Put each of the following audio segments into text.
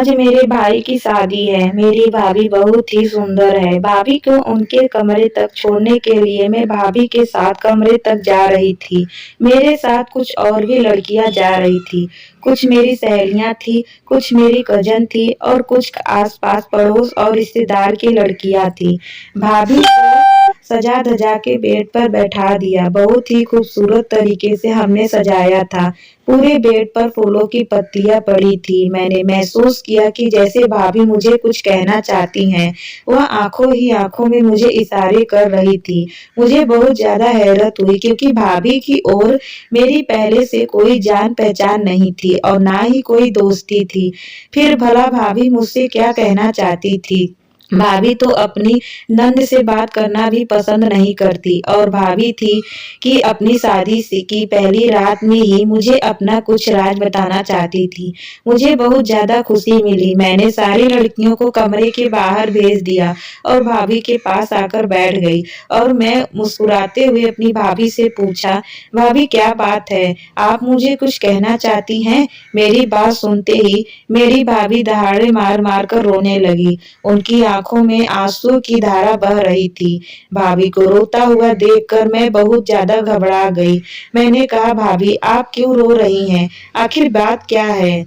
आज मेरे भाई की शादी है। मेरी भाभी बहुत ही सुंदर है। भाभी को उनके कमरे तक छोड़ने के लिए मैं भाभी के साथ कमरे तक जा रही थी। मेरे साथ कुछ और भी लड़कियां जा रही थी। कुछ मेरी सहेलियां थी, कुछ मेरी कजन थी और कुछ आसपास पड़ोस और रिश्तेदार की लड़कियां थी। भाभी को सजा धजा के बेड पर बैठा दिया। बहुत ही खूबसूरत तरीके से हमने सजाया था। पूरे बेड पर फूलों की पत्तियां पड़ी थी। मैंने महसूस किया कि जैसे भाभी मुझे कुछ कहना चाहती हैं। वह आंखों ही आंखों में मुझे इशारे कर रही थी। मुझे बहुत ज्यादा हैरत हुई क्योंकि भाभी की ओर मेरी पहले से कोई जान पहचान नहीं थी और ना ही कोई दोस्ती थी। फिर भला भाभी मुझसे क्या कहना चाहती थी? भाभी तो अपनी नंद से बात करना भी पसंद नहीं करती और भाभी थी कि अपनी शादी से की पहली रात में ही मुझे अपना कुछ राज बताना चाहती थी। मुझे बहुत ज्यादा खुशी मिली। मैंने सारी लड़कियों को कमरे के बाहर भेज दिया और भाभी के पास आकर बैठ गई और मैं मुस्कुराते हुए अपनी भाभी से पूछा, भाभी क्या बात है? आप मुझे कुछ कहना चाहती हैं? मेरी बात सुनते ही मेरी भाभी दहाड़े मार मार कर रोने लगी। उनकी आंखों में आंसू की धारा बह रही थी। भाभी को रोता हुआ देखकर मैं बहुत ज्यादा घबरा गई। मैंने कहा, भाभी आप क्यों रो रही हैं? आखिर बात क्या है?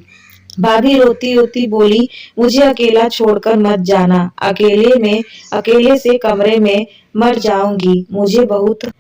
भाभी रोती रोती बोली, मुझे अकेला छोड़कर मत जाना। अकेले से कमरे में मर जाऊंगी। मुझे बहुत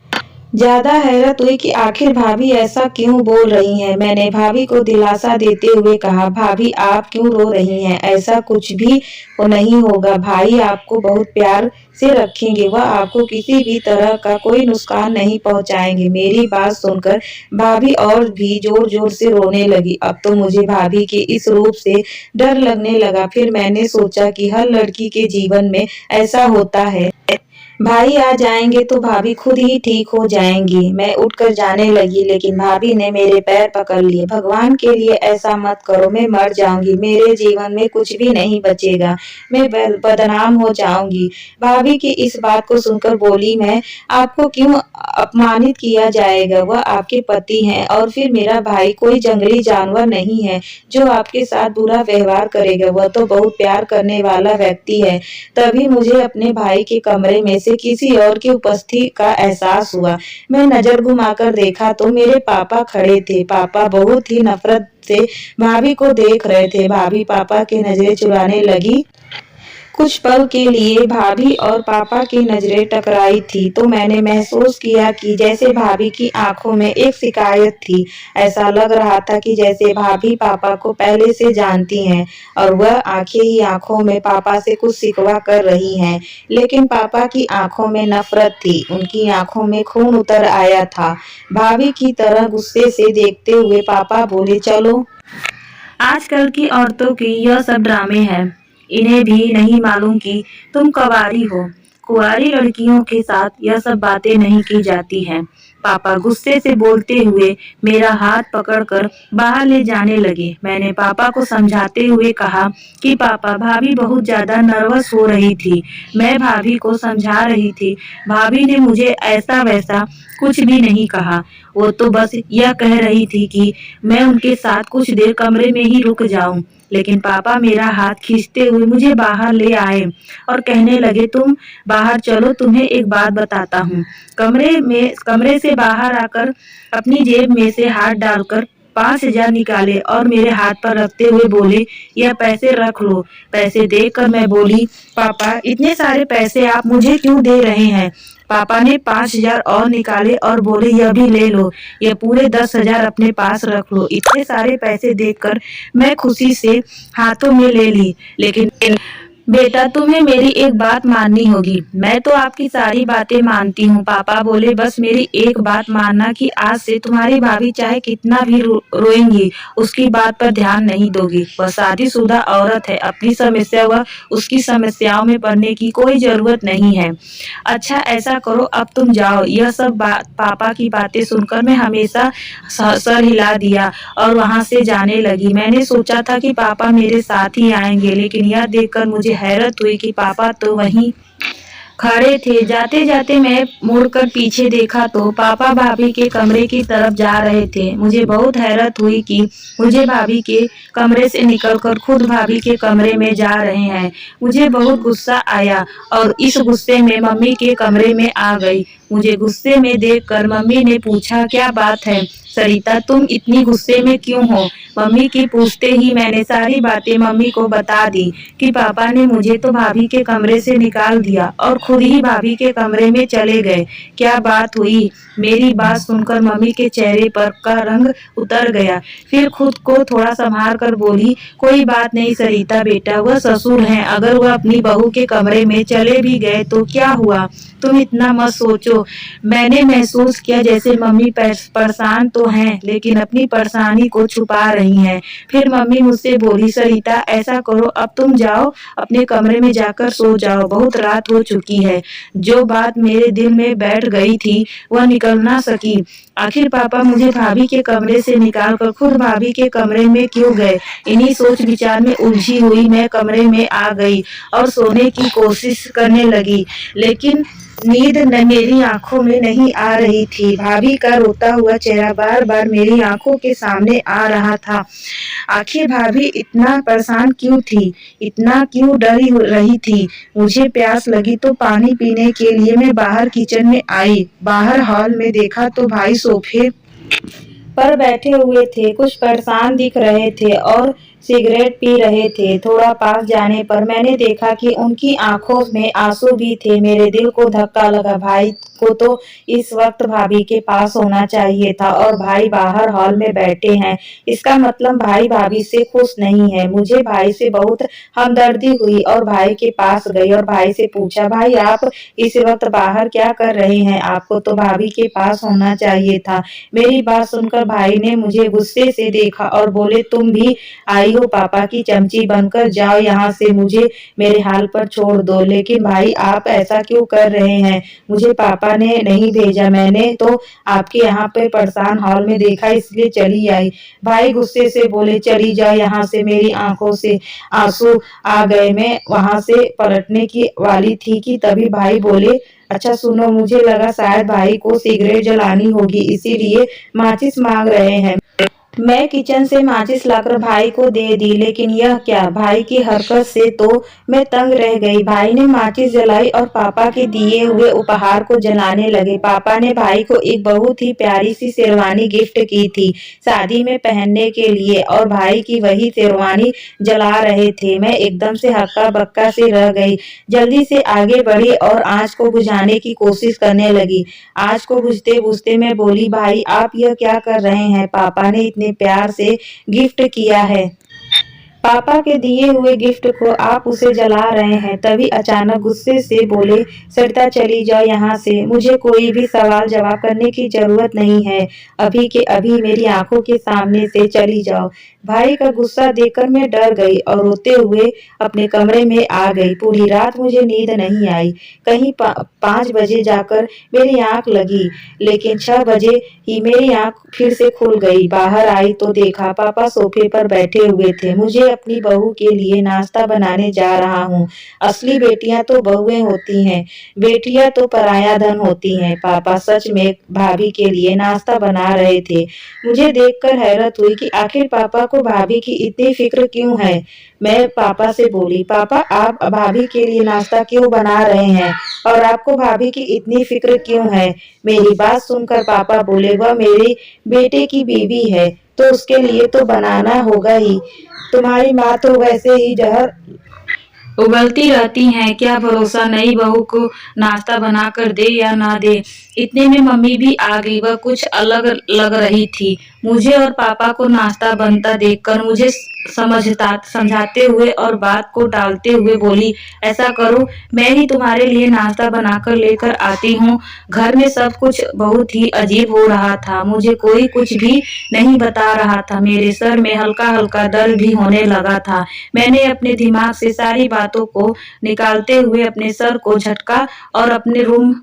ज्यादा हैरत हुई कि आखिर भाभी ऐसा क्यों बोल रही हैं। मैंने भाभी को दिलासा देते हुए कहा, भाभी आप क्यों रो रही हैं? ऐसा कुछ भी नहीं होगा। भाई आपको बहुत प्यार से रखेंगे। वह आपको किसी भी तरह का कोई नुकसान नहीं पहुंचाएंगे। मेरी बात सुनकर भाभी और भी जोर जोर से रोने लगी। अब तो मुझे भाभी के इस रूप से डर लगने लगा। फिर मैंने सोचा कि हर लड़की के जीवन में ऐसा होता है। भाई आ जाएंगे तो भाभी खुद ही ठीक हो जाएंगी। मैं उठकर जाने लगी लेकिन भाभी ने मेरे पैर पकड़ लिए। भगवान के लिए ऐसा मत करो, मैं मर जाऊंगी। मेरे जीवन में कुछ भी नहीं बचेगा। मैं बदनाम हो जाऊंगी। भाभी की इस बात को सुनकर बोली, मैं आपको क्यों अपमानित किया जाएगा? वह आपके पति हैं और फिर मेरा भाई कोई जंगली जानवर नहीं है जो आपके साथ बुरा व्यवहार करेगा। वह तो बहुत प्यार करने वाला व्यक्ति है। तभी मुझे अपने भाई के कमरे में से किसी और की उपस्थिति का एहसास हुआ। मैं नजर घुमाकर देखा तो मेरे पापा खड़े थे। पापा बहुत ही नफरत से भाभी को देख रहे थे। भाभी पापा की नजरें चुराने लगी। कुछ पल के लिए भाभी और पापा की नजरें टकराई थी तो मैंने महसूस किया कि जैसे भाभी की आंखों में एक शिकायत थी। ऐसा लग रहा था कि जैसे भाभी पापा को पहले से जानती हैं और वह आंखें ही आंखों में पापा से कुछ शिकवा कर रही हैं। लेकिन पापा की आंखों में नफरत थी। उनकी आंखों में खून उतर आया था। भाभी की तरह गुस्से से देखते हुए पापा बोले, चलो, आजकल की औरतों की यह सब ड्रामे हैं। इन्हें भी नहीं मालूम कि तुम कुंवारी हो। कुंवारी लड़कियों के साथ यह सब बातें नहीं की जाती हैं। पापा गुस्से से बोलते हुए मेरा हाथ पकड़कर बाहर ले जाने लगे। मैंने पापा को समझाते हुए कहा कि पापा, भाभी बहुत ज्यादा नर्वस हो रही थी। मैं भाभी को समझा रही थी। भाभी ने मुझे ऐसा वैसा कुछ भी नहीं कहा। वो तो बस यह कह रही थी कि मैं उनके साथ कुछ देर कमरे में ही रुक जाऊं। लेकिन पापा मेरा हाथ खींचते हुए मुझे बाहर ले आए और कहने लगे, तुम बाहर चलो, तुम्हें एक बात बताता हूँ। कमरे से बाहर आकर अपनी जेब में से हाथ डालकर 5,000 निकाले और मेरे हाथ पर रखते हुए बोले, यह पैसे रख लो। पैसे देखकर मैं बोली, पापा इतने सारे पैसे आप मुझे क्यों दे रहे हैं? पापा ने 5,000 और निकाले और बोले, यह भी ले लो, यह पूरे 10,000 अपने पास रख लो। इतने सारे पैसे देखकर मैं खुशी से हाथों में ले ली। लेकिन बेटा, तुम्हें मेरी एक बात माननी होगी। मैं तो आपकी सारी बातें मानती हूँ। पापा बोले, बस मेरी एक बात मानना कि आज से तुम्हारी भाभी चाहे कितना भी रोएंगी, उसकी बात पर ध्यान नहीं दोगी। वह शादीशुदा औरत है। अपनी समस्या व उसकी समस्याओं में पड़ने की कोई जरूरत नहीं है। अच्छा ऐसा करो, अब तुम जाओ। यह सब पापा की बातें सुनकर मैं हमेशा सर हिला दिया और वहां से जाने लगी। मैंने सोचा था कि पापा मेरे साथ ही आएंगे लेकिन यह देखकर मुझे हैरत हुई कि पापा तो वहीं खड़े थे। जाते जाते मैं मुड़कर पीछे देखा तो पापा भाभी के कमरे की तरफ जा रहे थे। मुझे बहुत हैरत हुई कि मुझे भाभी के कमरे से निकलकर खुद भाभी के कमरे में जा रहे हैं। मुझे बहुत गुस्सा आया और इस गुस्से में मम्मी के कमरे में आ गई। मुझे गुस्से में देखकर मम्मी ने पूछा, क्या बात है सरिता, तुम इतनी गुस्से में क्यों हो? मम्मी की पूछते ही मैंने सारी बातें मम्मी को बता दी कि पापा ने मुझे तो भाभी के कमरे से निकाल दिया और खुद ही भाभी के कमरे में चले गए। क्या बात हुई? मेरी बात सुनकर मम्मी के चेहरे पर का रंग उतर गया। फिर खुद को थोड़ा संभाल कर बोली, कोई बात नहीं सरिता बेटा, वह ससुर हैं, अगर वह अपनी बहू के कमरे में चले भी गए तो क्या हुआ, तुम इतना मत सोचो। मैंने महसूस किया जैसे मम्मी परेशान तो हैं लेकिन अपनी परेशानी को छुपा रही हैं। फिर मम्मी मुझसे बोली, सरिता ऐसा करो, अब तुम जाओ अपने कमरे में जाकर सो जाओ, बहुत रात हो चुकी है। जो बात मेरे दिल में बैठ गई थी वह निकल ना सकी। आखिर पापा मुझे भाभी के कमरे से निकाल कर खुद भाभी के कमरे में क्यों गए? इन्हीं सोच विचार में उलझी हुई मैं कमरे में आ गई और सोने की कोशिश करने लगी, लेकिन नींद मेरी आंखों में नहीं आ रही थी। भाभी का रोता हुआ चेहरा बार बार मेरी आंखों के सामने आ रहा था। आखिर भाभी इतना परेशान क्यों थी, इतना क्यों डरी रही थी? मुझे प्यास लगी तो पानी पीने के लिए मैं बाहर किचन में आई। बाहर हॉल में देखा तो भाई सोफे पर बैठे हुए थे, कुछ परेशान दिख रहे थे और सिगरेट पी रहे थे। थोड़ा पास जाने पर मैंने देखा कि उनकी आंखों में आंसू भी थे। मेरे दिल को धक्का लगा। भाई को तो इस वक्त भाभी के पास होना चाहिए था और भाई बाहर हॉल में बैठे हैं। इसका मतलब भाई भाभी से खुश नहीं है। मुझे भाई से बहुत हमदर्दी हुई और भाई के पास गई और भाई से पूछा, भाई आप इस वक्त बाहर क्या कर रहे हैं? आपको तो भाभी के पास होना चाहिए था। मेरी बात सुनकर भाई ने मुझे गुस्से से देखा और बोले, तुम भी आई हो पापा की चमची बनकर, जाओ यहाँ से, मुझे मेरे हाल पर छोड़ दो। लेकिन भाई आप ऐसा क्यों कर रहे हैं? मुझे पापा ने नहीं भेजा, मैंने तो आपके यहाँ पे परेशान हॉल में देखा इसलिए चली आई। भाई गुस्से से बोले, चली जाओ यहाँ से। मेरी आंखों से आंसू आ गए। मैं वहां से पलटने की वाली थी कि तभी भाई बोले, अच्छा सुनो, मुझे लगा शायद भाई को सिगरेट जलानी होगी इसीलिए माचिस मांग रहे हैं। मैं किचन से माचिस लाकर भाई को दे दी, लेकिन यह क्या, भाई की हरकत से तो मैं तंग रह गई। भाई ने माचिस जलाई और पापा के दिए हुए उपहार को जलाने लगे। पापा ने भाई को एक बहुत ही प्यारी सी शेरवानी गिफ्ट की थी शादी में पहनने के लिए और भाई की वही शेरवानी जला रहे थे। मैं एकदम से हक्का बक्का से रह गई। जल्दी से आगे बढ़ी और आंच को बुझाने की कोशिश करने लगी। आंच को बुझते बुझते मैं बोली, भाई आप यह क्या कर रहे हैं? पापा ने इतने प्यार से गिफ्ट किया है, पापा के दिए हुए गिफ्ट को आप उसे जला रहे हैं। तभी अचानक गुस्से से बोले, सरिता चली जाओ यहाँ से, मुझे कोई भी सवाल जवाब करने की जरूरत नहीं है। अभी के अभी मेरी आंखों के सामने से चली जाओ। भाई का गुस्सा देखकर मैं डर गई और रोते हुए अपने कमरे में आ गई। पूरी रात मुझे नींद नहीं आई। कहीं 5 बजे जाकर मेरी आंख लगी, लेकिन 6 बजे ही मेरी आंख फिर से खुल गई। बाहर आई तो देखा पापा सोफे पर बैठे हुए थे। मुझे अपनी बहू के लिए नाश्ता बनाने जा रहा हूँ। असली बेटियां तो बहुएं होती हैं, बेटियां तो पराया धन होती हैं। पापा सच में भाभी के लिए नाश्ता बना रहे थे। मुझे देखकर हैरत हुई कि आखिर पापा को भाभी की इतनी फिक्र क्यों है। मैं पापा से बोली, पापा आप भाभी के लिए नाश्ता क्यों बना रहे हैं और आपको भाभी की इतनी फिक्र क्यों है? मेरी बात सुनकर पापा बोले, वह मेरी बेटे की बीवी है तो उसके लिए तो बनाना होगा ही। तुम्हारी माँ तो वैसे ही जहर उगलती रहती हैं, क्या भरोसा नई बहू को नाश्ता बना कर दे या ना दे। इतने में मम्मी भी आ गई। वह कुछ अलग लग रही थी। मुझे और पापा को नाश्ता बनता देखकर मुझे समझाते हुए और बात को टालते हुए बोली, ऐसा करो मैं ही तुम्हारे लिए नाश्ता बनाकर लेकर आती हूँ। घर में सब कुछ बहुत ही अजीब हो रहा था। मुझे कोई कुछ भी नहीं बता रहा था। मेरे सर में हल्का हल्का दर्द भी होने लगा था। मैंने अपने दिमाग से सारी बातों को निकालते हुए अपने सर को झटका और अपने रूम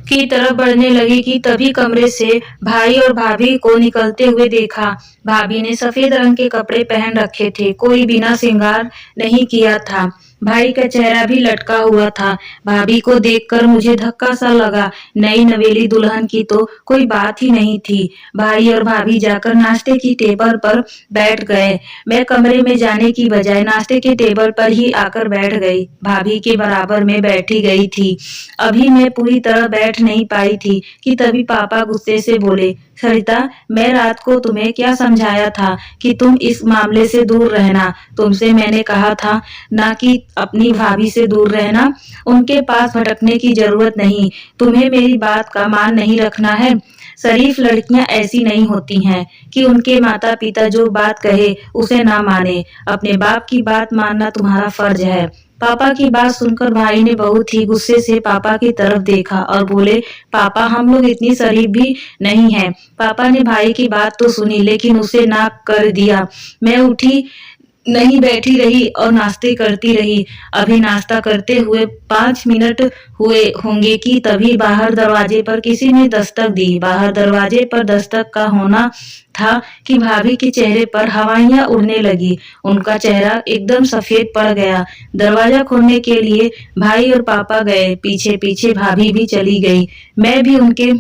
की तरफ बढ़ने लगी कि तभी कमरे से भाई और भाभी को निकलते हुए देखा। भाभी ने सफेद रंग के कपड़े पहन रखे थे, कोई बिना श्रृंगार नहीं किया था। भाई का चेहरा भी लटका हुआ था। भाभी को देखकर मुझे धक्का सा लगा। नई नवेली दुल्हन की तो कोई बात ही नहीं थी। भाई और भाभी जाकर नाश्ते की टेबल पर बैठ गए। मैं कमरे में जाने की बजाय नाश्ते के टेबल पर ही आकर बैठ गई। भाभी के बराबर में बैठी गई थी। अभी मैं पूरी तरह बैठ नहीं पाई थी कि तभी पापा गुस्से से बोले, सरिता, मैं रात को तुम्हें क्या समझाया था कि तुम इस मामले से दूर रहना। तुमसे मैंने कहा था ना कि अपनी भाभी से दूर रहना। उनके पास भटकने की जरूरत नहीं। तुम्हें मेरी बात का मान नहीं रखना है। शरीफ लड़कियां ऐसी नहीं होती हैं कि उनके माता पिता जो बात कहे उसे ना माने। अपने बाप की बात मानना तुम्हारा फर्ज है। पापा की बात सुनकर भाई ने बहुत ही गुस्से से पापा की तरफ देखा और बोले, पापा, हम लोग इतनी शरीफ भी नहीं हैं। पापा ने भाई की बात तो सुनी लेकिन उसे ना कर दिया। मैं उठी नहीं, बैठी रही और नाश्ते करती रही। अभी नाश्ता करते हुए 5 मिनट हुए होंगे कि तभी बाहर दरवाजे पर किसी ने दस्तक दी। बाहर दरवाजे पर दस्तक का होना था कि भाभी के चेहरे पर हवाइयां उड़ने लगी। उनका चेहरा एकदम सफेद पड़ गया। दरवाजा खोलने के लिए भाई और पापा गए। पीछे पीछे भाभी भी चली गई। मैं भी उनके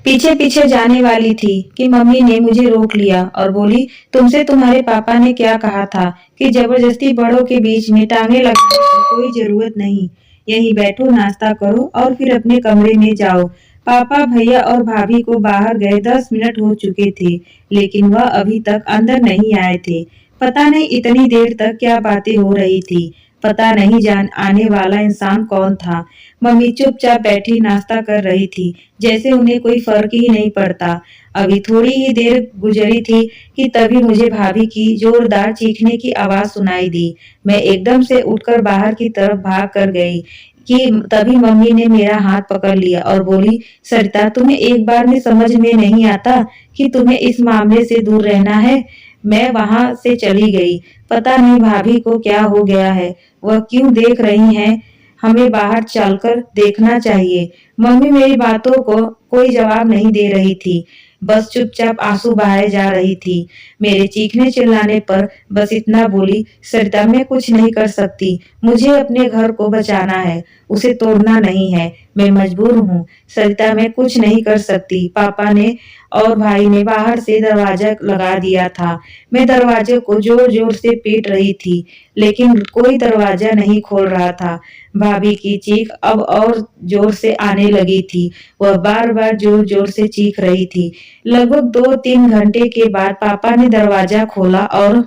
पीछे पीछे जाने वाली थी कि मम्मी ने मुझे रोक लिया और बोली, तुमसे तुम्हारे पापा ने क्या कहा था कि जबरदस्ती बड़ों के बीच में टांगे लगाने की कोई जरूरत नहीं। यहीं बैठो, नाश्ता करो और फिर अपने कमरे में जाओ। पापा, भैया और भाभी को बाहर गए 10 मिनट हो चुके थे लेकिन वह अभी तक अंदर नहीं आए थे। पता नहीं इतनी देर तक क्या बातें हो रही थी। पता नहीं जान आने वाला इंसान कौन था। मम्मी चुपचाप बैठी नाश्ता कर रही थी, जैसे उन्हें कोई फर्क ही नहीं पड़ता। अभी थोड़ी ही देर गुजरी थी कि तभी मुझे भाभी की जोरदार चीखने की आवाज सुनाई दी। मैं एकदम से उठकर बाहर की तरफ भाग कर गई कि तभी मम्मी ने मेरा हाथ पकड़ लिया और बोली, सरिता, तुम्हें एक बार में समझ में नहीं आता कि तुम्हें इस मामले से दूर रहना है। मैं वहां से चली गई। पता नहीं भाभी को क्या हो गया है, वह क्यों देख रही हैं। हमें बाहर चलकर देखना चाहिए। मम्मी मेरी बातों को कोई जवाब नहीं दे रही थी, बस चुपचाप आंसू बहाए जा रही थी। मेरे चीखने चिल्लाने पर बस इतना बोली, सरिता, मैं कुछ नहीं कर सकती। मुझे अपने घर को बचाना है, उसे तोड़ना नहीं है। मैं मजबूर हूँ सरिता, मैं कुछ नहीं कर सकती। पापा ने और भाई ने बाहर से दरवाजा लगा दिया था। मैं दरवाजे को जोर जोर से पीट रही थी लेकिन कोई दरवाजा नहीं खोल रहा था। भाभी की चीख अब और जोर से आने लगी थी। वह बार बार जोर जोर से चीख रही थी। लगभग 2-3 घंटे के बाद पापा ने दरवाजा खोला और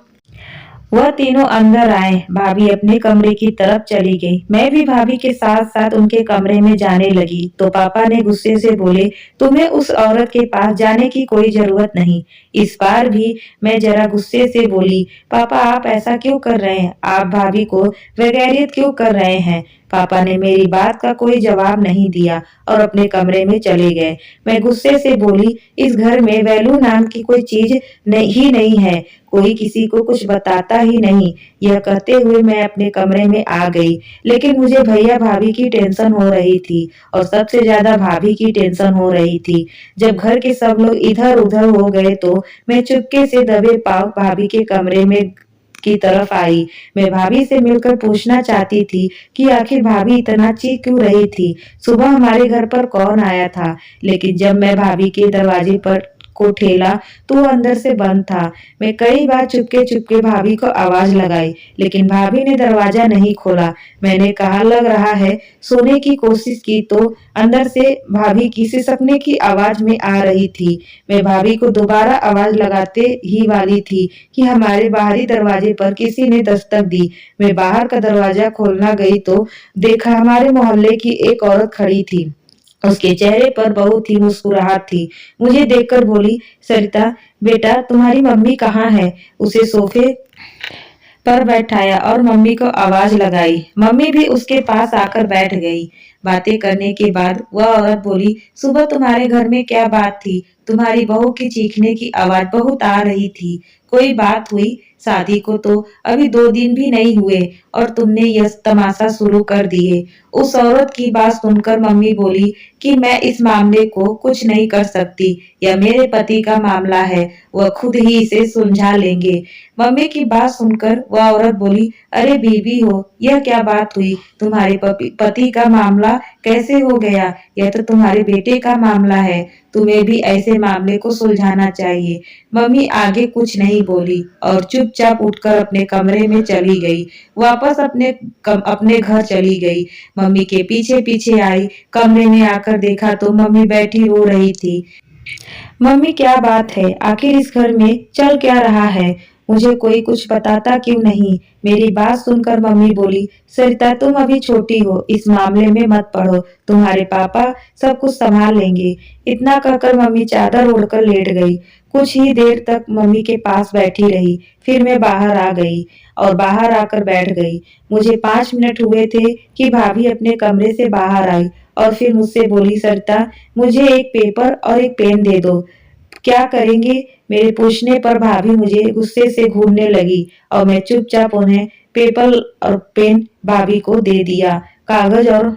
वह तीनों अंदर आए। भाभी अपने कमरे की तरफ चली गई। मैं भी भाभी के साथ साथ उनके कमरे में जाने लगी तो पापा ने गुस्से से बोले, तुम्हें उस औरत के पास जाने की कोई जरूरत नहीं। इस बार भी मैं जरा गुस्से से बोली, पापा, आप ऐसा क्यों कर रहे हैं? आप भाभी को वैगैरियत क्यों कर रहे हैं? पापा ने मेरी बात का कोई जवाब नहीं दिया और अपने कमरे में चले गए। मैं गुस्से से बोली, इस घर में वैल्यू नाम की कोई चीज ही नहीं है। कोई किसी को कुछ बताता ही नहीं। यह कहते हुए मैं अपने कमरे में आ गई लेकिन मुझे भैया भाभी की टेंशन हो रही थी और सबसे ज्यादा भाभी की टेंशन हो रही थी। जब घर के सब लोग इधर उधर हो गए तो मैं चुपके से दबे पांव भाभी के कमरे में की तरफ आई। मैं भाभी से मिलकर पूछना चाहती थी कि आखिर भाभी इतना चीख क्यों रही थी। सुबह हमारे घर पर कौन आया था? लेकिन जब मैं भाभी के दरवाजे पर को ठेला तो वो अंदर से बंद था। मैं कई बार चुपके चुपके भाभी को आवाज लगाई लेकिन भाभी ने दरवाजा नहीं खोला। मैंने कहा, लग रहा है, सोने की कोशिश की तो अंदर से भाभी की सिसकने की आवाज में आ रही थी। मैं भाभी को दोबारा आवाज लगाते ही वाली थी कि हमारे बाहरी दरवाजे पर किसी ने दस्तक दी। मैं बाहर का दरवाजा खोलना गई तो देखा हमारे मोहल्ले की एक औरत खड़ी थी। उसके चेहरे पर बहुत ही मुस्कुराहट थी। मुझे देखकर बोली, सरिता, बेटा, तुम्हारी मम्मी कहाँ है? उसे सोफे पर बैठाया और मम्मी को आवाज लगाई। मम्मी भी उसके पास आकर बैठ गई। बातें करने के बाद वह औरत बोली, सुबह तुम्हारे घर में क्या बात थी? तुम्हारी बहू की चीखने की आवाज बहुत आ रही थी। कोई बात हुई? शादी को तो अभी 2 दिन भी नहीं हुए और तुमने यह तमाशा शुरू कर दिए। उस औरत की बात सुनकर मम्मी बोली, कि मैं इस मामले को कुछ नहीं कर सकती। यह मेरे पति का मामला है, वह खुद ही इसे सुलझा लेंगे। मम्मी की बात सुनकर वह औरत बोली, अरे बीवी हो, यह क्या बात हुई? तुम्हारे पति का मामला कैसे हो गया? यह तो तुम्हारे बेटे का मामला है। तुम्हें भी ऐसे मामले को सुलझाना चाहिए। मम्मी आगे कुछ नहीं बोली और चुपचाप उठकर अपने कमरे में चली गई। वापस अपने घर चली गई। मम्मी के पीछे पीछे आई। कमरे में आकर देखा तो मम्मी बैठी रो रही थी। मम्मी क्या बात है? आखिर इस घर में चल क्या रहा है? मुझे कोई कुछ बताता क्यों नहीं? मेरी बात सुनकर मम्मी बोली, सरिता तुम अभी छोटी हो, इस मामले में मत पड़ो, तुम्हारे पापा सब कुछ संभाल लेंगे। इतना कहकर मम्मी चादर ओढ़कर लेट गई। कुछ ही देर तक मम्मी के पास बैठी रही। फिर मैं बाहर आ गई और बाहर आकर बैठ गई। मुझे 5 मिनट हुए थे कि भाभी अपने कमरे से बाहर आई और फिर मुझसे बोली, सरिता मुझे एक पेपर और एक पेन दे दो। क्या करेंगे? मेरे पूछने पर भाभी मुझे गुस्से से घूरने लगी और मैं चुपचाप उन्हें पेपर और पेन भाभी को दे दिया। कागज और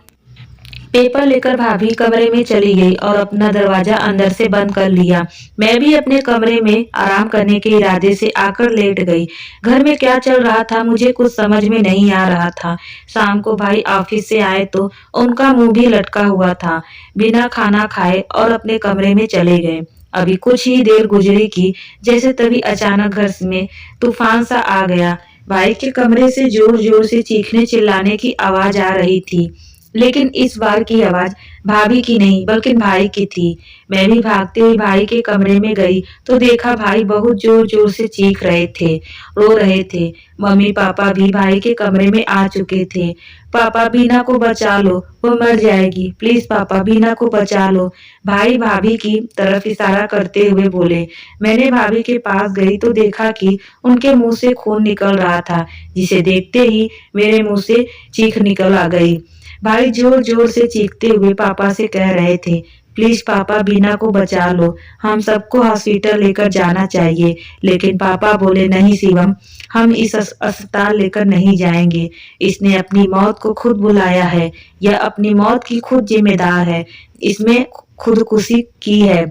पेपर लेकर भाभी कमरे में चली गई और अपना दरवाजा अंदर से बंद कर लिया। मैं भी अपने कमरे में आराम करने के इरादे से आकर लेट गई। घर में क्या चल रहा था मुझे कुछ समझ में नहीं आ रहा था। शाम को भाई ऑफिस से आए तो उनका मुंह भी लटका हुआ था। बिना खाना खाए और अपने कमरे में चले गए। अभी कुछ ही देर गुजरी की जैसे तभी अचानक घर में तूफान सा आ गया। भाई के कमरे से जोर जोर से चीखने चिल्लाने की आवाज आ रही थी, लेकिन इस बार की आवाज भाभी की नहीं बल्कि भाई की थी। मैं भी भागते हुए भाई के कमरे में गई तो देखा भाई बहुत जोर जोर से चीख रहे थे, रो रहे थे। मम्मी पापा भी भाई के कमरे में आ चुके थे। पापा बीना को बचा लो, वो मर जाएगी, प्लीज पापा बीना को बचा लो, भाई भाभी की तरफ इशारा करते हुए बोले। मैंने भाभी के पास गई तो देखा कि उनके मुंह से खून निकल रहा था, जिसे देखते ही मेरे मुंह से चीख निकल आ गई। भाई जोर जोर से चीखते हुए पापा से कह रहे थे, प्लीज पापा बीना को बचा लो, हम सबको हॉस्पिटल लेकर जाना चाहिए। लेकिन पापा बोले, नहीं शिवम, हम इस अस्पताल लेकर नहीं जाएंगे। इसने अपनी मौत को खुद बुलाया है, यह अपनी मौत की खुद जिम्मेदार है, इसमें खुदकुशी की है,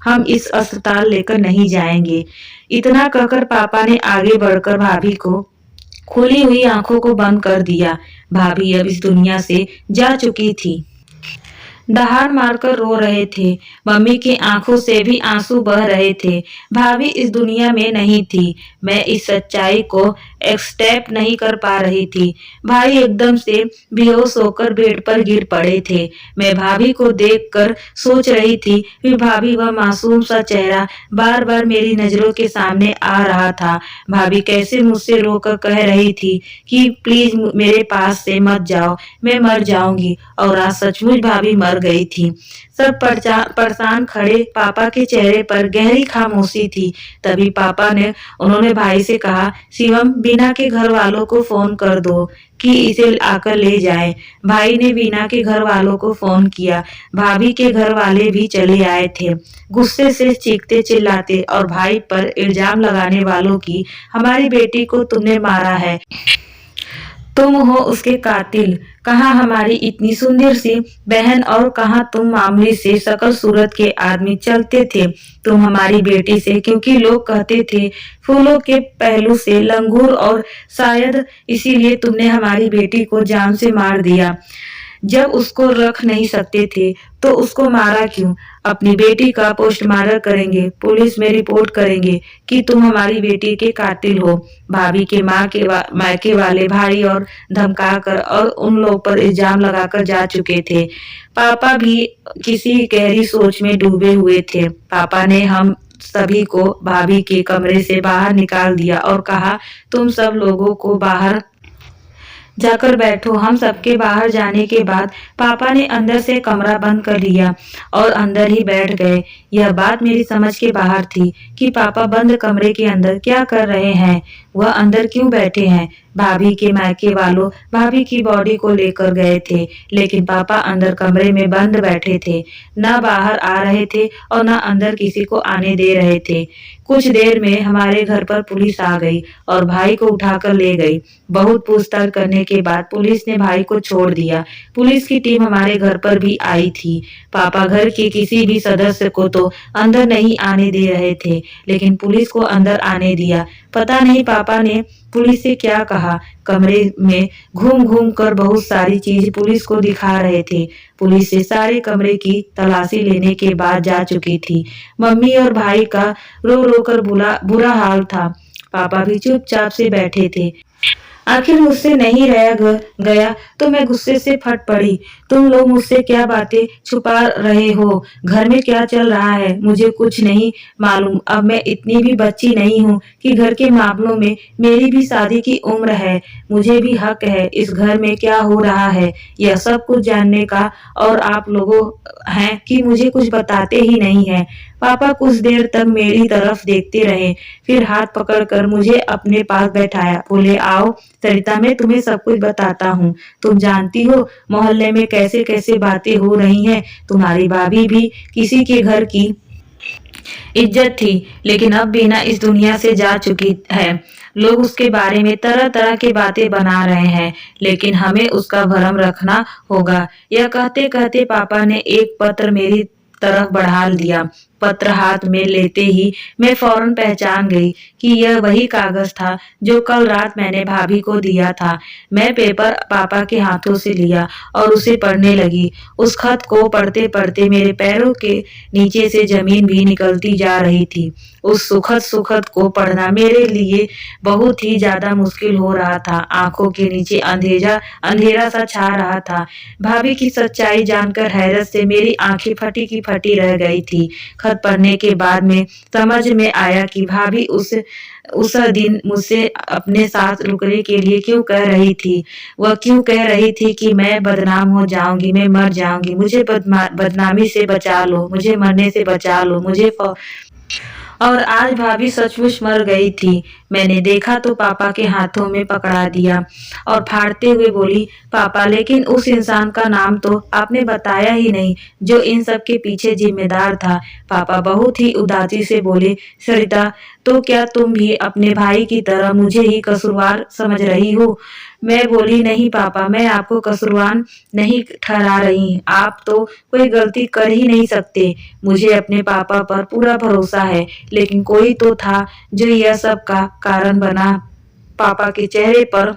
हम इस अस्पताल लेकर नहीं जाएंगे। इतना कहकर पापा ने आगे बढ़कर भाभी को खुली हुई आंखों को बंद कर दिया। भाभी अब इस दुनिया से जा चुकी थी। दहाड़ मारकर रो रहे थे। मम्मी की आंखों से भी आंसू बह रहे थे। भाभी इस दुनिया में नहीं थी। मैं इस सच्चाई को एक्सेप्ट नहीं कर पा रही थी। भाई एकदम से बेहोश होकर बेड पर गिर पड़े थे। मैं भाभी को देखकर सोच रही थी कि भाभी वह मासूम सा चेहरा बार बार मेरी नजरों के सामने आ रहा था। भाभी कैसे मुझसे रोकर कह रही थी कि प्लीज मेरे पास से मत जाओ, मैं मर जाऊंगी। और आज सचमुच भाभी मर गई थी। सब परेशान खड़े पापा के चेहरे पर गहरी खामोशी थी। तभी पापा ने उन्होंने भाई से कहा, शिवम बीना के घर वालों को फोन कर दो कि इसे आकर ले जाए। भाई ने बीना के घर वालों को फोन किया। भाभी के घर वाले भी चले आए थे, गुस्से से चीखते चिल्लाते और भाई पर इल्जाम लगाने वालों की, हमारी बेटी को तुमने मारा है, तुम हो उसके कातिल। कहाँ हमारी इतनी सुंदर सी बहन और कहाँ तुम मामूली से शकल सूरत के आदमी चलते थे तुम हमारी बेटी से, क्योंकि लोग कहते थे फूलों के पहलू से लंगूर और शायद इसीलिए तुमने हमारी बेटी को जान से मार दिया। जब उसको रख नहीं सकते थे तो उसको मारा क्यों? अपनी बेटी का पोस्टमार्टम करेंगे, पुलिस में रिपोर्ट करेंगे कि तुम हमारी बेटी के कातिल हो। भाभी के मायके वाले भाई और धमकाकर और उन लोग पर इल्जाम लगाकर जा चुके थे। पापा भी किसी गहरी सोच में डूबे हुए थे। पापा ने हम सभी को भाभी के कमरे से बाहर निकाल दिया और कहा, तुम सब लोगों को बाहर जाकर बैठो। हम सबके बाहर जाने के बाद पापा ने अंदर से कमरा बंद कर लिया और अंदर ही बैठ गए। यह बात मेरी समझ के बाहर थी कि पापा बंद कमरे के अंदर क्या कर रहे हैं। वह अंदर क्यों बैठे हैं? भाभी के मायके वालों भाभी की बॉडी को लेकर गए थे, लेकिन पापा अंदर कमरे में बंद बैठे थे, न बाहर आ रहे थे और न अंदर किसी को आने दे रहे थे। कुछ देर में हमारे घर पर पुलिस आ गई और भाई को उठाकर ले गई। बहुत पूछताछ करने के बाद पुलिस ने भाई को छोड़ दिया। पुलिस की टीम हमारे घर पर भी आई थी। पापा घर के किसी भी सदस्य को तो अंदर नहीं आने दे रहे थे, लेकिन पुलिस को अंदर आने दिया। पता नहीं पापा ने पुलिस से क्या कहा। कमरे में घूम घूम कर बहुत सारी चीज पुलिस को दिखा रहे थे। पुलिस से सारे कमरे की तलाशी लेने के बाद जा चुकी थी। मम्मी और भाई का रो रो कर बुरा हाल था। पापा भी चुपचाप से बैठे थे। आखिर मुझसे नहीं रहा गया तो मैं गुस्से से फट पड़ी। तुम लोग मुझसे क्या बातें छुपा रहे हो? घर में क्या चल रहा है मुझे कुछ नहीं मालूम। अब मैं इतनी भी बच्ची नहीं हूँ कि घर के मामलों में मेरी भी शादी की उम्र है। मुझे भी हक है इस घर में क्या हो रहा है यह सब कुछ जानने का, और आप लोगों हैं कि मुझे कुछ बताते ही नहीं है। पापा कुछ देर तक मेरी तरफ देखते रहे, फिर हाथ पकड़कर मुझे अपने पास बैठाया। बोले, आओ सरिता, मैं तुम्हें सब कुछ बताता हूँ। तुम जानती हो मोहल्ले में कैसे कैसे बातें हो रही हैं। तुम्हारी भाभी भी किसी के घर की इज्जत थी, लेकिन अब बीना इस दुनिया से जा चुकी है। लोग उसके बारे में तरह तरह की बातें बना रहे हैं, लेकिन हमें उसका भरम रखना होगा। यह कहते कहते पापा ने एक पत्र मेरी तरफ बढ़ा दिया। पत्र हाथ में लेते ही मैं फौरन पहचान गई कि यह वही कागज था जो कल रात मैंने भाभी को दिया था। मैं पेपर पापा के हाथों से लिया और उसे पढ़ने लगी। उस खत को पढ़ते पढ़ते मेरे पैरों के नीचे से जमीन भी निकलती जा रही थी। उस सुखद को पढ़ना मेरे लिए बहुत ही ज्यादा मुश्किल हो रहा था। आंखों के नीचे अंधेरा सा छा रहा था। भाभी की सच्चाई जानकर हैरत से मेरी आंखें फटी की फटी रह गई थी। खत पढ़ने के बाद में समझ में आया कि भाभी उस दिन मुझसे अपने साथ रुकने के लिए क्यों कह रही थी। वह क्यों कह रही थी कि मैं बदनाम हो जाऊंगी, मैं मर जाऊंगी, मुझे बदनामी से बचा लो, मुझे मरने से बचा लो, और आज भाभी सचमुच मर गई थी। मैंने देखा तो पापा के हाथों में पकड़ा दिया और फाड़ते हुए बोली, पापा, लेकिन उस इंसान का नाम तो आपने बताया ही नहीं जो इन सब के पीछे जिम्मेदार था। पापा बहुत ही उदासी से बोले, सरिता, तो क्या तुम भी अपने भाई की तरह मुझे ही कसूरवार समझ रही हो? मैं बोली, नहीं पापा, मैं आपको कसूरवार नहीं ठहरा रही। आप तो कोई गलती कर ही नहीं सकते। मुझे अपने पापा पर पूरा भरोसा है, लेकिन कोई तो था जो यह सब का कारण बना। पापा के चेहरे पर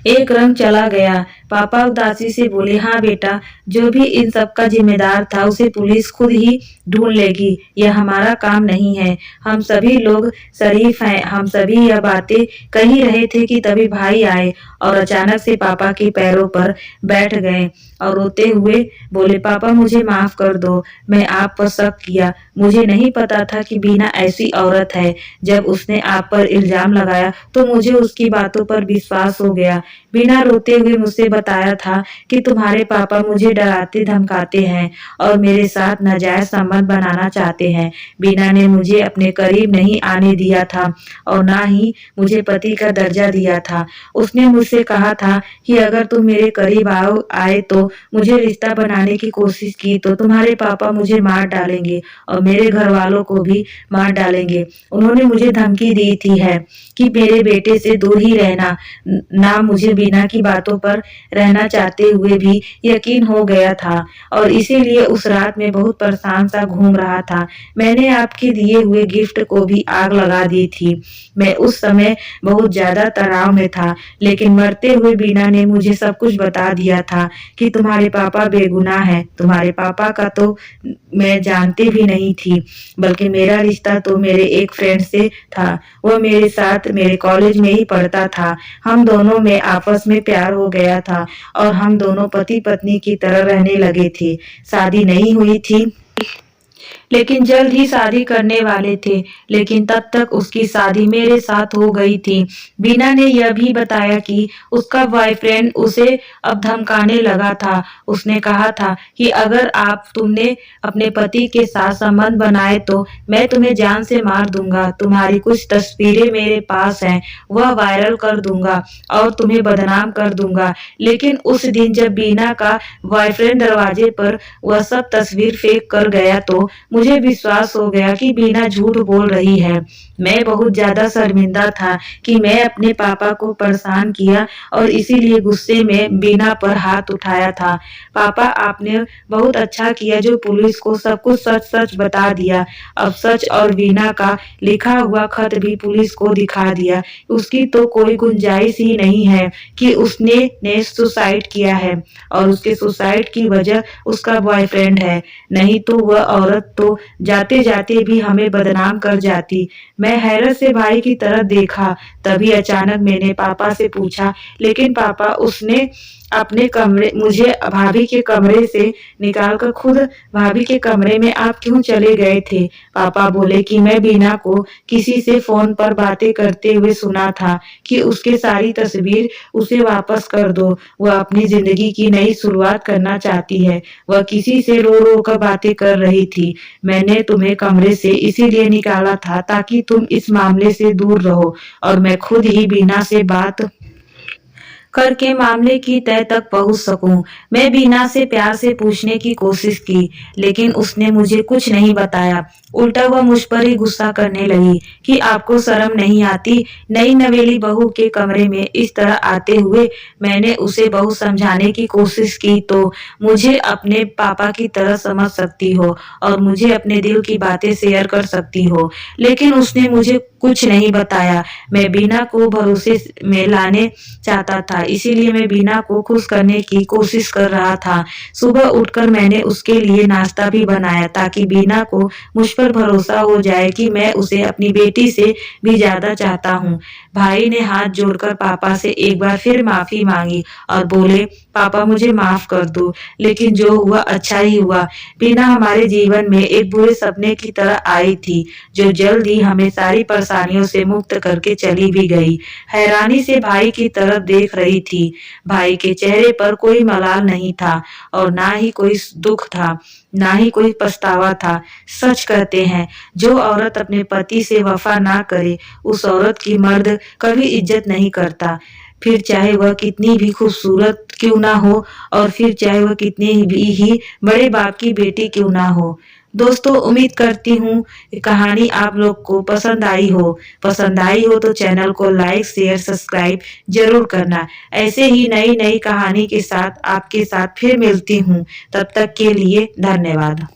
एक रंग चला गया। पापा उदासी से बोले, हाँ बेटा, जो भी इन सब का जिम्मेदार था उसे पुलिस खुद ही ढूंढ लेगी। यह हमारा काम नहीं है। हम सभी लोग शरीफ हैं। हम सभी यह बातें कह ही रहे थे कि तभी भाई आए और अचानक से पापा के पैरों पर बैठ गए और रोते हुए बोले, पापा, मुझे माफ कर दो। मैं आप पर शक किया। मुझे नहीं पता था कि बीना ऐसी औरत है। जब उसने आप पर इल्जाम लगाया तो मुझे उसकी बातों पर विश्वास हो गया। बीना रोते हुए मुझसे बताया था कि तुम्हारे पापा मुझे डराते धमकाते हैं और मेरे साथ नाजायज संबंध बनाना चाहते हैं। बीना ने मुझे अपने करीब नहीं आने दिया था और ना ही मुझे पति का दर्जा दिया था। उसने मुझसे कहा था कि अगर तुम मेरे करीब आए तो मुझे रिश्ता बनाने की कोशिश की तो तुम्हारे पापा मुझे मार डालेंगे और मेरे घर वालों को भी मार डालेंगे। उन्होंने मुझे धमकी दी थी है कि मेरे बेटे से दूर ही रहना। ना मुझे बीना की बातों पर रहना चाहते हुए भी यकीन हो गया था और इसीलिए उस रात में बहुत परेशान सा घूम रहा था। मैंने आपके दिए हुए गिफ्ट को भी आग लगा दी थी। मैं उस समय बहुत ज्यादा तनाव में था, लेकिन मरते हुए बीना ने मुझे सब कुछ बता दिया था कि तुम्हारे पापा बेगुनाह हैं। तुम्हारे पापा का तो मैं जानती भी नहीं थी, बल्कि मेरा रिश्ता तो मेरे एक फ्रेंड से था। वह मेरे साथ मेरे कॉलेज में ही पढ़ता था। हम दोनों में आपस में प्यार हो गया था और हम दोनों पति पत्नी की तरह रहने लगे थे। शादी नहीं हुई थी, लेकिन जल्द ही शादी करने वाले थे, लेकिन तब तक उसकी शादी मेरे साथ हो गई थी। बीना ने यह भी बताया कि उसका बॉयफ्रेंड उसे अब धमकाने लगा था। उसने कहा था कि अगर तुमने अपने पति के साथ संबंध बनाए तो मैं तुम्हें जान से मार दूंगा। तुम्हारी कुछ तस्वीरें मेरे पास हैं, वह वायरल कर दूंगा और तुम्हें बदनाम कर दूंगा। लेकिन उस दिन जब बीना का बॉयफ्रेंड दरवाजे पर वह सब तस्वीर फेंक कर गया तो मुझे विश्वास हो गया कि बीना झूठ बोल रही है। मैं बहुत ज्यादा शर्मिंदा था कि मैं अपने पापा को परेशान किया और इसीलिए गुस्से में बीना पर हाथ उठाया था। पापा, आपने बहुत अच्छा किया जो पुलिस को सब कुछ सच सच बता दिया। अब सच और बीना का लिखा हुआ खत भी पुलिस को दिखा दिया। उसकी तो कोई गुंजाइश ही नहीं है कि उसने सुसाइड किया है और उसके सुसाइड की वजह उसका बॉयफ्रेंड है। नहीं तो वह औरत तो जाते जाते भी हमें बदनाम कर जाती। मैं हैरत से भाई की तरफ देखा, तभी अचानक मैंने पापा से पूछा, लेकिन पापा, उसने अपने कमरे मुझे भाभी के कमरे से निकालकर खुद भाभी के कमरे में आप क्यों चले गए थे? पापा बोले कि मैं बीना को किसी से फोन पर बातें करते हुए सुना था कि उसके सारी तस्वीर उसे वापस कर दो। वह अपनी जिंदगी की नई शुरुआत करना चाहती है। वह किसी से रो रो कर बातें कर रही थी। मैंने तुम्हें कमरे से इसीलिए निकाला था ताकि तुम इस मामले से दूर रहो और मैं खुद ही बीना से बात करके मामले की तह तक पहुंच सकूं। मैं बीना से प्यार से पूछने की कोशिश की, लेकिन उसने मुझे कुछ नहीं बताया। उल्टा वह मुझ पर ही गुस्सा करने लगी कि आपको शर्म नहीं आती नई नवेली बहू के कमरे में इस तरह आते हुए। मैंने उसे बहुत समझाने की कोशिश की तो मुझे अपने पापा की तरह समझ सकती हो और मुझे अपने दिल की बातें शेयर कर सकती हो, लेकिन उसने मुझे कुछ नहीं बताया। मैं बीना को भरोसे में लाने चाहता था, इसीलिए मैं बीना को खुश करने की कोशिश कर रहा था। सुबह उठकर मैंने उसके लिए नाश्ता भी बनाया ताकि बीना को मुझ पर भरोसा हो जाए कि मैं उसे अपनी बेटी से भी ज्यादा चाहता हूँ। भाई ने हाथ जोड़कर पापा से एक बार फिर माफी मांगी और बोले, पापा मुझे माफ कर दो, लेकिन जो हुआ अच्छा ही हुआ। बीना हमारे जीवन में एक बुरे सपने की तरह आई थी जो जल्द ही हमें सारी परेशानियों से मुक्त करके चली भी गई। हैरानी से भाई की तरफ देख रही थी। भाई के चेहरे पर कोई मलाल नहीं था और ना ही कोई दुख था, ना ही कोई पछतावा था। सच कहते हैं, जो औरत अपने पति से वफा ना करे उस औरत की मर्द कभी इज्जत नहीं करता, फिर चाहे वह कितनी भी खूबसूरत क्यों ना हो और फिर चाहे वह कितने भी ही बड़े बाप की बेटी क्यों ना हो। दोस्तों, उम्मीद करती हूँ कहानी आप लोग को पसंद आई हो तो चैनल को लाइक शेयर सब्सक्राइब जरूर करना। ऐसे ही नई नई कहानी के साथ आपके साथ फिर मिलती हूँ। तब तक के लिए धन्यवाद।